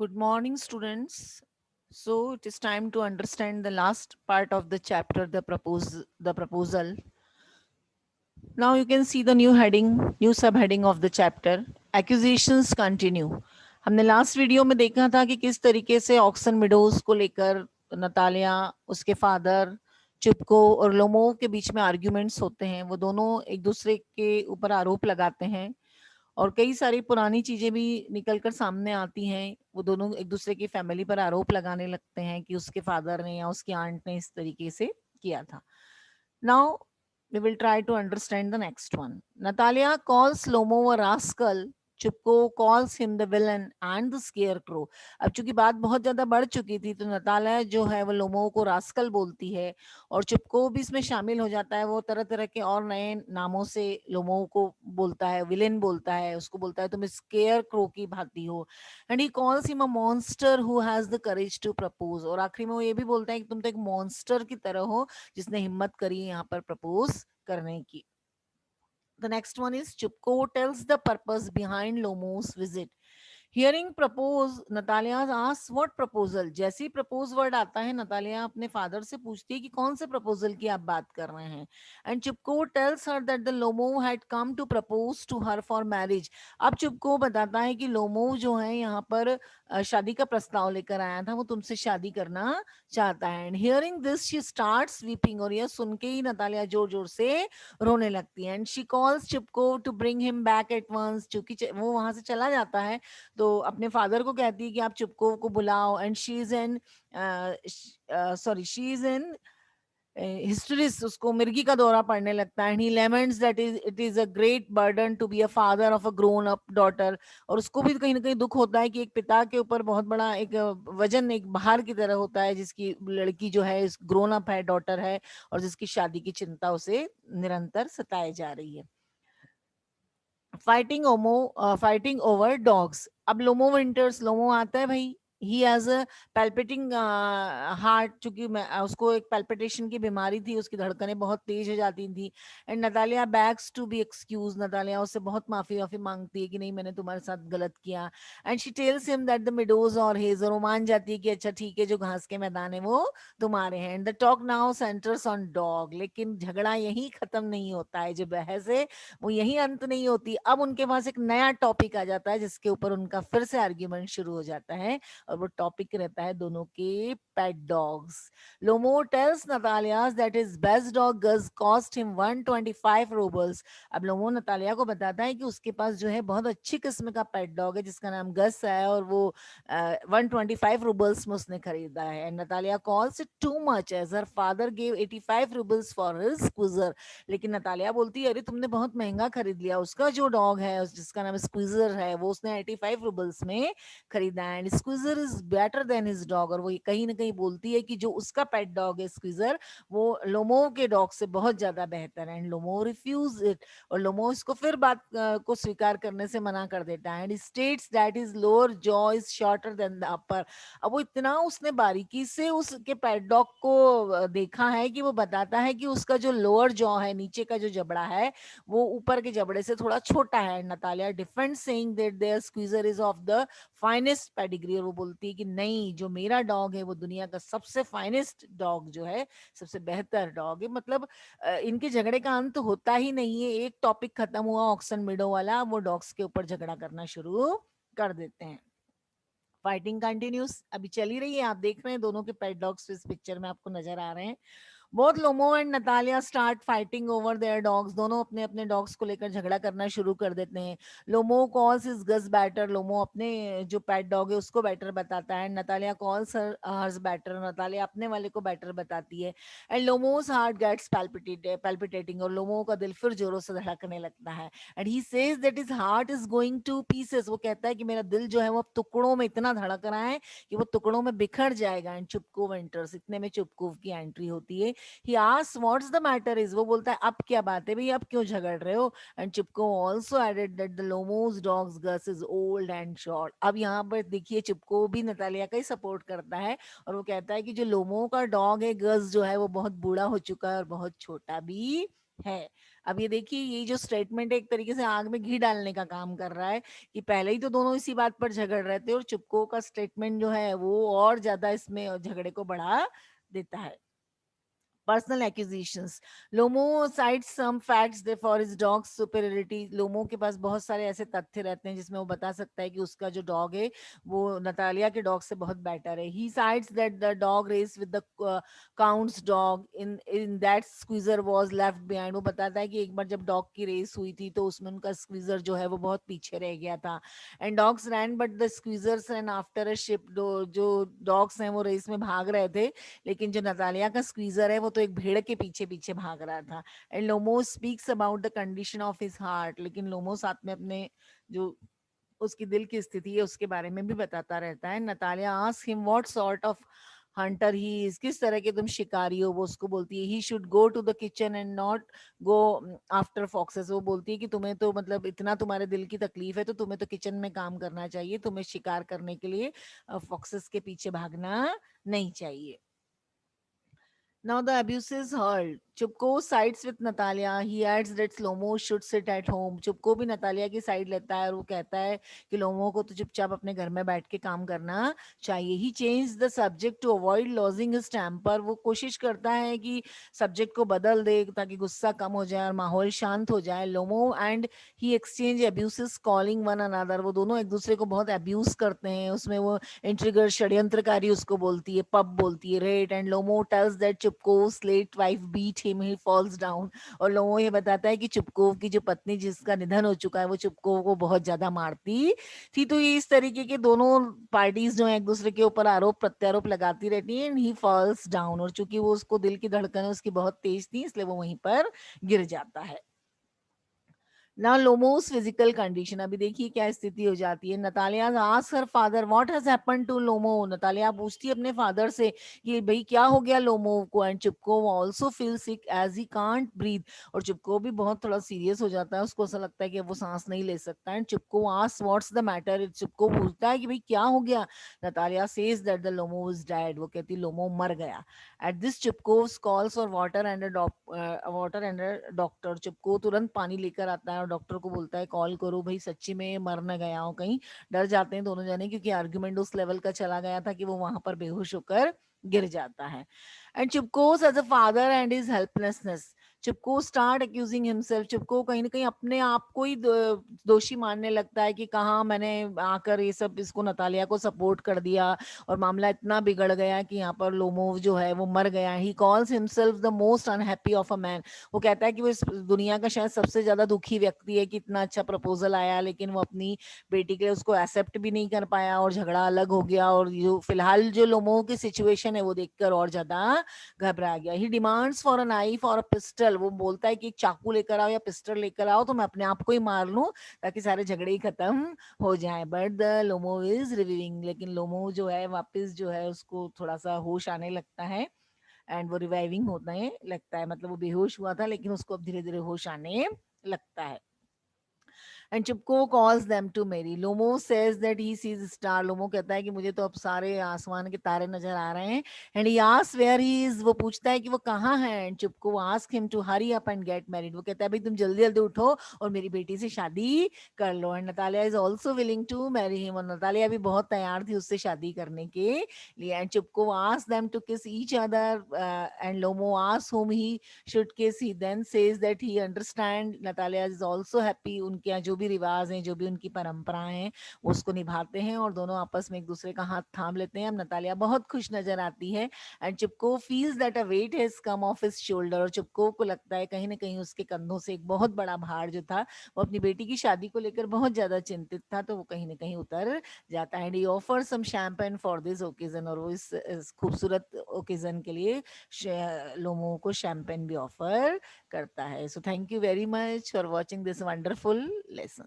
Good morning, students. So it is time to understand the last part of the chapter, the proposal. Now you can see the new heading, new subheading of the chapter. Accusations continue. हमने last video में देखा था कि किस तरीके से oxen meadows को लेकर नतालिया, उसके फादर, चुपको और लोमो के बीच में आर्ग्यूमेंट्स होते हैं। वो दोनों एक दूसरे के ऊपर आरोप लगाते हैं और कई सारी पुरानी चीजें भी निकल कर सामने आती हैं। वो दोनों एक दूसरे की फैमिली पर आरोप लगाने लगते हैं कि उसके फादर ने या उसकी आंट ने इस तरीके से किया था। Now we will try to understand the next one. Natalia calls Lomo a rascal. चुपको calls him the villain and the scarecrow. अब चूंकि बात बहुत ज्यादा बढ़ चुकी थी तो नतालिया जो है वो लोमो को रास्कल बोलती है और चुपको भी इसमें शामिल हो जाता है। वो तरह तरह के और नए नामों से लोमो को बोलता है, विलेन बोलता है, उसको बोलता है तुम स्केयर क्रो की भांति हो। And he calls him a monster who has the courage to propose. और आखिरी में वो ये भी बोलता है कि तुम तो एक मॉन्स्टर की तरह हो जिसने हिम्मत करी यहाँ पर प्रपोज करने की। The next one is Chupko tells the purpose behind Lomo's visit. Hearing propose, Natalia asks what proposal. जैसे ही propose word आता है नतालिया अपने फादर से पूछती है कि कौन से proposal की आप बात कर रहे हैं। And Chupko tells her that the Lomo had come to propose to her for marriage. अब चुपको बताता है कि लोमो जो है यहाँ पर शादी का प्रस्ताव लेकर आया था, वो तुमसे शादी करना चाहता है। And hearing this she starts weeping. और यह सुन के ही नतालिया जोर जोर से रोने लगती है। And she calls Chubukov to bring him back at once. चूंकि वो वहां से चला जाता है तो अपने फादर को कहती है कि आप चुपको को बुलाओ। And she is in she is in hysterics, उसको मिर्गी का दौरा पड़ने लगता है। And he laments that is it is a great burden to be a father of a grown up daughter. और उसको भी कहीं ना कहीं दुख होता है कि एक पिता के ऊपर बहुत बड़ा एक वजन, एक भार की तरह होता है जिसकी लड़की जो है ग्रोन अप है, डॉटर है, और जिसकी शादी की चिंता उसे निरंतर सताए जा रही है। Fighting over dogs. अब लोमो विंटर्स, लोमो आता है भाई। ही हैज अ पैल्पिटिंग हार्ट, चूंकि उसको एक पैल्पिटेशन की बीमारी थी, उसकी धड़कनें बहुत तेज हो जाती थी। And Natalia begs to be excuse. Natalia उससे बहुत माफी वाफी मांगती है कि नहीं मैंने तुम्हारे साथ गलत किया। And she tells him that the meadows और हेज। और वो मान जाती है कि अच्छा ठीक है, जो घास के मैदान है वो तुम्हारे हैं। And the talk now centres on dog. लेकिन झगड़ा यही खत्म नहीं होता है, जो बहस है वो यही अंत नहीं होती। अब उनके पास एक नया टॉपिक आ जाता है जिसके ऊपर उनका फिर से आर्ग्यूमेंट शुरू हो जाता है, और वो टॉपिक रहता है दोनों के pet dogs. Lomo tells Natalia that his best dog Guess cost him 125 roubles. अब लोमो नतालिया को बताता है कि उसके पास जो है बहुत अच्छी किस्म का पेट डॉग है जिसका नाम गस है, और वो 125 रूबल्स में उसने खरीदा है। And Natalia calls it too much as her father gave 85 roubles for his Squeezer. लेकिन नतालिया बोलती है अरे तुमने बहुत महंगा खरीद लिया, उसका जो डॉग है जिसका नाम स्क्विजर है वो उसने 85 रूबल्स में खरीदा है। And Squeezer is better than his dog. और वो कहीं ना कहीं बोलती है कि जो उसका पेट डॉग है स्क्विजर, वो लोमो के डॉग से बहुत ज्यादा बेहतर है। And Lomo refuse it. और लोमो इसको फिर बात को स्वीकार करने से मना कर देता है। And states that is lower jaw is shorter than the upper. अब वो इतना उसने बारीकी से उसके पेट डॉग को देखा है कि वो बताता है कि उसका जो लोअर जॉ है, नीचे का जो जबड़ा है, वो ऊपर के जबड़े से थोड़ा छोटा है। Natalia defend saying that their Squeezer is of the finest pedigree. और वो बोलती है कि नहीं, जो मेरा डॉग है वो दुनिया का सबसे फाइनेस्ट डॉग जो है, सबसे बेहतर डॉग है। मतलब इनके झगड़े का अंत होता ही नहीं है। एक टॉपिक खत्म हुआ ऑक्सन मिडो वाला, वो डॉग्स के ऊपर झगड़ा करना शुरू कर देते हैं। फाइटिंग कंटिन्यूस अभी चली रही है, आप देख रहे हैं दोनों के पेट डॉग्स इस पिक्चर में आपको नजर आ रहे हैं। Both Lomo and Natalia start fighting over their dogs. दोनों अपने अपने डॉग्स को लेकर झगड़ा करना शुरू कर देते हैं। Lomo calls is Guess better. Lomo अपने जो पेट डॉग है उसको बैटर बताता है। Natalia calls hers better. Natalia अपने वाले को बैटर बताती है। And Lomo's heart gets palpitating. और लोमो का दिल फिर जोरों से धड़कने लगता है। And he says that his heart is going two pieces. वो कहता है कि मेरा दिल जो है वो अब टुकड़ों में इतना धड़क रहा है कि वो टुकड़ों में बिखर जाएगा। एंड चुपको विंटर्स, इतने में चुपको की एंट्री होती है। ही asks what's the matter is. वो बोलता है अब क्या बात है भाई, अब क्यों झगड़ रहे हो। And Chubukov also added that the Lomov's dogs Guess is old and short. अब यहाँ पर देखिए चिपको भी नतालिया का ही सपोर्ट करता है, और वो कहता है कि जो लोमो का डॉग है गस जो है वो बहुत बूढ़ा हो चुका है और बहुत छोटा भी है। अब ये देखिए, ये जो स्टेटमेंट है एक तरीके से आग में घी डालने का काम कर रहा है कि पहले ही तो दोनों इसी बात पर झगड़ रहे थे, और चुपको का स्टेटमेंट जो है वो और ज्यादा इसमें झगड़े को बढ़ा देता है। Personal accusations. Lomo cites some facts for his dog's superiority. लोमो के पास बहुत सारे ऐसे तथ्य रहते हैं जिसमें वो बता सकता है कि उसका जो डॉग है वो नतालिया के डॉग से बहुत बेटर है. He cites that the dog race with the count's dog in that squeezer was left behind. वो बताता है कि एक बार जब डॉग की रेस हुई थी तो उसमें उनका स्क्वीजर जो है वो बहुत पीछे रह गया था. And dogs ran but the Squeezers ran after a ship. जो डॉग्स हैं वो रेस में भाग रहे थे, लेकिन जो नतालिया का स्क्वीजर है वो तो एक भेड़ के पीछे पीछे भाग रहा था. And Lomov speaks about the condition of his heart. लेकिन लोमो साथ में अपने जो उसकी दिल की स्थिति है उसके बारे में भी बताता रहता है. Natalia ask him what sort of Hunter he is. किस तरह के तुम शिकारी हो. वो उसको बोलती है he should go to the kitchen and not go after foxes. वो बोलती है कि तुम्हें तो मतलब इतना तुम्हारे दिल की तकलीफ है तो तुम्हें तो किचन में काम करना चाहिए, तुम्हें शिकार करने के लिए फॉक्सेस के पीछे भागना नहीं चाहिए. Now the abuse is hurled. Chupko sides with Natalia. He adds that Slomo should sit at home. चुपको भी नतालिया की साइड लेता है और वो कहता है कि लोमो को तो चुपचाप अपने घर में बैठ के काम करना चाहिए. He changed the subject to avoid losing his temper. वो कोशिश करता है कि सब्जेक्ट को बदल दे ताकि गुस्सा कम हो जाए और माहौल शांत हो जाए. Lomov and he exchange abuses calling one another. वो दोनों एक दूसरे को बहुत अब्यूज करते हैं. उसमें वो इंट्रिगर षड्यंत्रकारी उसको बोलती है, पब बोलती है, रेट. And Lomov tells that Chubukov let wife beat him, he falls down. और लोमो ये बताता है कि चुपकोव की जो पत्नी जिसका निधन हो चुका है वो चुपकोव को बहुत ज्यादा मारती थी. तो ये इस तरीके के दोनों पार्टीज जो है एक दूसरे के ऊपर आरोप प्रत्यारोप लगाती रहती है. And he falls down. और चूंकि वो उसको दिल की धड़कन उसकी बहुत तेज थी इसलिए वो वहीं पर गिर जाता है. ना लोमोस फिजिकल कंडीशन. अभी देखिए क्या स्थिति हो जाती है. Natalia ask her father what has happened to Lomov. Natalia पूछती है अपने फादर से कि भाई क्या हो गया लोमो को. And Chubukov also feel sick as he can't breathe. और चुपको भी बहुत थोड़ा सीरियस हो जाता है, उसको ऐसा लगता है कि वो सांस नहीं ले सकता. And Chubukov ask what's the matter. Chubukov पूछता है कि भाई क्या हो गया. Natalia says that the Lomov is dead. वो कहती लोमो मर गया. At this Chubukov calls for water and doctor. Chubukov तुरंत पानी लेकर आता है और डॉक्टर को बोलता है कॉल करो भाई, सच्ची में मर न गया हो कहीं. डर जाते हैं दोनों जने क्योंकि आर्ग्यूमेंट उस लेवल का चला गया था कि वो वहां पर बेहोश होकर गिर जाता है. And Chubukov's as a father and his helplessness. Chubukov start accusing himself. Chubukov कहीं ना कहीं अपने आप को ही दोषी मानने लगता है कि कहाँ मैंने आकर ये सब इसको नतालिया को सपोर्ट कर दिया और मामला इतना बिगड़ गया कि यहाँ पर लोमोव जो है वो मर गया. He calls himself the most unhappy of a man. वो कहता है कि वो इस दुनिया का शायद सबसे ज्यादा दुखी व्यक्ति है कि इतना अच्छा प्रपोजल आया लेकिन वो अपनी बेटी के लिए उसको एक्सेप्ट भी नहीं कर पाया और झगड़ा अलग हो गया. और जो फिलहाल जो लोमोव की सिचुएशन है वो देखकर और ज्यादा घबरा गया. ही डिमांड्स फॉर अ नाइफ और अ पिस्टल. वो बोलता है कि एक चाकू लेकर आओ या पिस्टल लेकर आओ तो मैं अपने आप को ही मार लूं ताकि सारे झगड़े ही खत्म हो जाए. But the Lomov is reviving. लेकिन लोमो जो है वापस जो है उसको थोड़ा सा होश आने लगता है एंड वो रिवाइविंग होने लगता है. मतलब वो बेहोश हुआ था लेकिन उसको अब धीरे धीरे होश आने लगता है. And Chubukov calls them to marry. Lomov says that he sees star. Lomov कहता है कि मुझे तो अब सारे आसमान के तारे नजर आ रहे हैं. And he asks where he is. वो पूछता है कि वो कहाँ है. And Chubukov ask him to hurry up and get married. वो कहता है भाई तुम जल्दी जल्दी उठो और मेरी बेटी से शादी कर लो. And Natalia is also willing to marry him. और नतालिया भी बहुत तैयार थी उससे शादी करने के लिए. And Chubukov ask them to kiss each other and Lomov ask whom he should kiss. He then says that he understand. Natalia is also happy. उनके यहाँ जो भी रिवाज हैं जो भी उनकी परंपराएं हैं वो उसको निभाते हैं और दोनों आपस में एक दूसरे का हाथ थाम लेते हैं. अब नतालिया बहुत खुश नजर आती है. And Chubukov feels that a weight has come off his shoulder. और चिपको को लगता है कहीं ना कहीं उसके कंधों से एक बहुत बड़ा भार जो था वो अपनी बेटी की शादी को लेकर बहुत ज्यादा चिंतित था तो वो कहीं ना कहीं उतर जाता है. And he offer some champagne for this occasion. और वो इस खूबसूरत ओकेजन के लिए लोगों को शैंपेन भी ऑफर करता है. So thank you very much for watching this wonderful lesson.